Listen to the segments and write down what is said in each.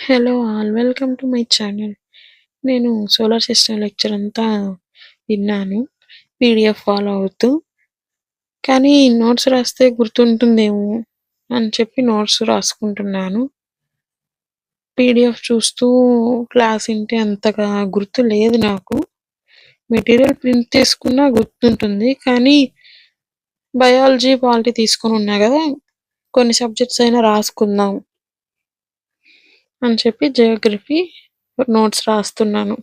Hello all welcome to my channel. నేను solar system lecture అంతా విన్నాను పీడిఎఫ్ ఫాలో అవుతూ. కానీ నోట్స్ రాస్తే గుర్తుంటుందేమో అని చెప్పి నోట్స్ రాసుకుంటున్నాను. పీడిఎఫ్ చూస్తూ క్లాస్ వింటే అంతగా గుర్తు లేదు నాకు. మెటీరియల్ ప్రింట్ తీసుకున్నా గుర్తుంటుంది, కానీ బయాలజీ పాలిటీ తీసుకొని ఉన్నా కదా, కొన్ని సబ్జెక్ట్స్ అయినా రాసుకుందాం అని చెప్పి జియోగ్రఫీ నోట్స్ రాస్తున్నాను.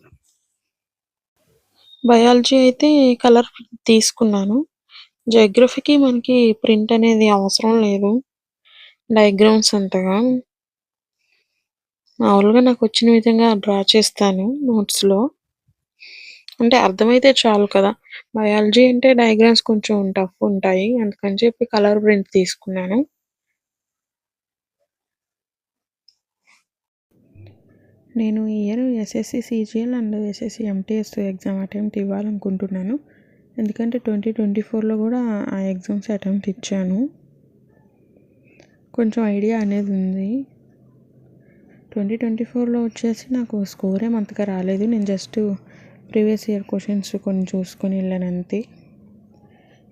బయాలజీ అయితే కలర్ తీసుకున్నాను. జియోగ్రఫీకి మనకి ప్రింట్ అనేది అవసరం లేదు, డయాగ్రామ్స్ అంతగా. మామూలుగా నాకు వచ్చిన విధంగా డ్రా చేస్తాను నోట్స్లో, అంటే అర్థమైతే చాలు కదా. బయాలజీ అంటే డయాగ్రామ్స్ కొంచెం టఫ్ ఉంటాయి, అందుకని చెప్పి కలర్ ప్రింట్ తీసుకున్నాను. నేను ఈ year SSC CGL and SSC MTS exam attempt ఇవ్వాలనుకుంటున్నాను. ఎందుకంటే 2024లో కూడా ఆ ఎగ్జామ్స్ అటెంప్ట్ ఇచ్చాను. కొంచెం ఐడియా అనేది ఉంది. 2024లో వచ్చేసి నాకు స్కోర్ ఏం అంతగా రాలేదు. నేను జస్ట్ ప్రీవియస్ ఇయర్ క్వశ్చన్స్ కొన్ని చూసుకొని వెళ్ళాను అంతే.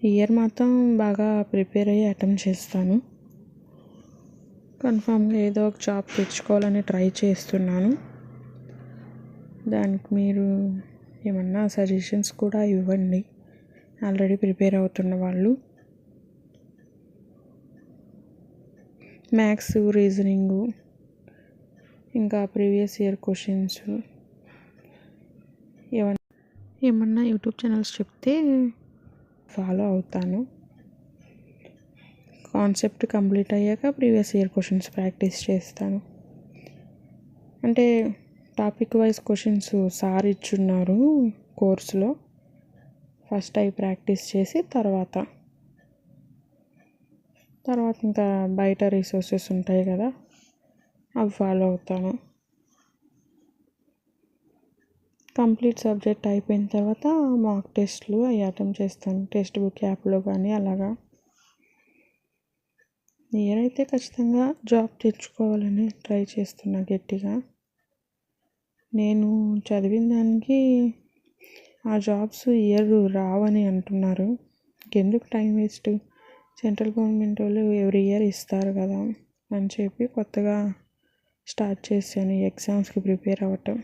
ఈ ఇయర్ మాత్రం బాగా ప్రిపేర్ అయ్యి అటెంప్ట్ చేస్తాను. కన్ఫామ్గా ఏదో ఒక జాబ్ తెచ్చుకోవాలని ట్రై చేస్తున్నాను. దానికి మీరు ఏమన్నా సజెషన్స్ కూడా ఇవ్వండి, ఆల్రెడీ ప్రిపేర్ అవుతున్న వాళ్ళు. మ్యాథ్స్, రీజనింగు, ఇంకా ప్రీవియస్ ఇయర్ క్వశ్చన్స్ ఏమన్నా యూట్యూబ్ ఛానల్స్ చెప్తే ఫాలో అవుతాను. కాన్సెప్ట్ కంప్లీట్ అయ్యాక ప్రీవియస్ ఇయర్ క్వశ్చన్స్ ప్రాక్టీస్ చేస్తాను. అంటే టాపిక్ వైజ్ క్వశ్చన్స్ సార్ ఇచ్చున్నారు కోర్సులో. ఫస్ట్ అవి ప్రాక్టీస్ చేసి తర్వాత ఇంకా బయట రిసోర్సెస్ ఉంటాయి కదా, అవి ఫాలో అవుతాను. కంప్లీట్ సబ్జెక్ట్ అయిపోయిన తర్వాత మాక్ టెస్ట్లు అవి అటెంప్ట్ చేస్తాను, టెక్స్ట్ బుక్ యాప్లో కానీ అలాగా. ఇయర్ అయితే ఖచ్చితంగా జాబ్ తెచ్చుకోవాలని ట్రై చేస్తున్నా గట్టిగా. నేను చదివిన దానికి ఆ జాబ్స్ ఇయర్ రావని అంటున్నారు. ఇంకెందుకు టైం వేస్ట్, సెంట్రల్ గవర్నమెంట్ వాళ్ళు ఎవ్రీ ఇయర్ ఇస్తారు కదా అని చెప్పి కొత్తగా స్టార్ట్ చేశాను ఈ ఎగ్జామ్స్కి ప్రిపేర్ అవ్వటం.